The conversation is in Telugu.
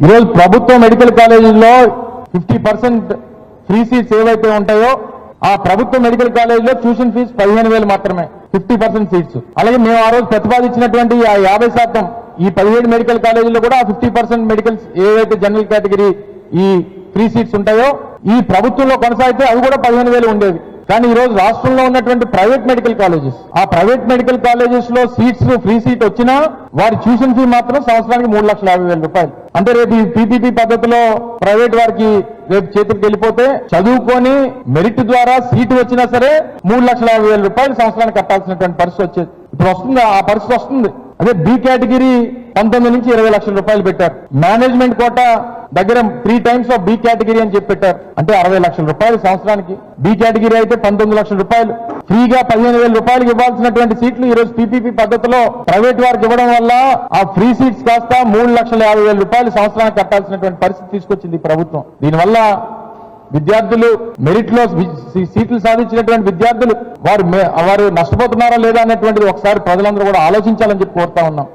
ఈరోజు ప్రభుత్వ మెడికల్ కాలేజీల్లో 50% ఫ్రీ సీట్స్ ఏవైతే ఉంటాయో ఆ ప్రభుత్వ మెడికల్ కాలేజీలో ట్యూషన్ ఫీజు 15,000 మాత్రమే 50% సీట్స్. అలాగే మేము ఆ రోజు ప్రతిపాదించినటువంటి ఆ 50% ఈ 17 మెడికల్ కాలేజీల్లో కూడా 50% మెడికల్స్ ఏవైతే జనరల్ కేటగిరీ ఈ ఫ్రీ సీట్స్ ఉంటాయో ఈ ప్రభుత్వంలో కొనసాగితే అవి కూడా 15,000 ఉండేవి. కానీ ఈ రోజు రాష్ట్రంలో ఉన్నటువంటి ప్రైవేట్ మెడికల్ కాలేజెస్ ఆ ప్రైవేట్ మెడికల్ కాలేజెస్ లో సీట్స్ ఫ్రీ సీట్ వచ్చినా వారి ట్యూషన్ ఫీ మాత్రం సంవత్సరానికి 3,50,000 రూపాయలు. అంటే రేపు ఈ పీపీపీ పద్ధతిలో ప్రైవేట్ వారికి రేపు చేతికి వెళ్ళిపోతే చదువుకొని మెరిట్ ద్వారా సీటు వచ్చినా సరే 3,50,000 రూపాయలు సంవత్సరానికి కట్టాల్సినటువంటి పరిస్థితి వచ్చేది. ఇప్పుడు వస్తుంది ఆ పరిస్థితి వస్తుంది. అదే బి కేటగిరీ 19 నుంచి 20 లక్షల రూపాయలు పెట్టారు. మేనేజ్మెంట్ కోటా దగ్గర 3 times ఆఫ్ బి కేటగిరీ అని చెప్పి పెట్టారు. అంటే 60 లక్షల రూపాయలు సంవత్సరానికి. బి కేటగిరీ అయితే 19 లక్షల రూపాయలు. ఫ్రీగా 15,000 రూపాయలకు ఇవ్వాల్సినటువంటి సీట్లు ఈ రోజు పీపీపీ పద్ధతిలో ప్రైవేట్ వారికి ఇవ్వడం వల్ల ఆ ఫ్రీ సీట్స్ కాస్త 3,50,000 రూపాయలు సంవత్సరానికి కట్టాల్సినటువంటి పరిస్థితి తీసుకొచ్చింది ఈ ప్రభుత్వం. దీనివల్ల విద్యార్థులు మెరిట్ లో సీట్లు సాధించినటువంటి విద్యార్థులు వారు నష్టపోతున్నారా లేదా అనేటువంటిది ఒకసారి ప్రజలందరూ కూడా ఆలోచించాలని చెప్పి కోరుతా ఉన్నాం.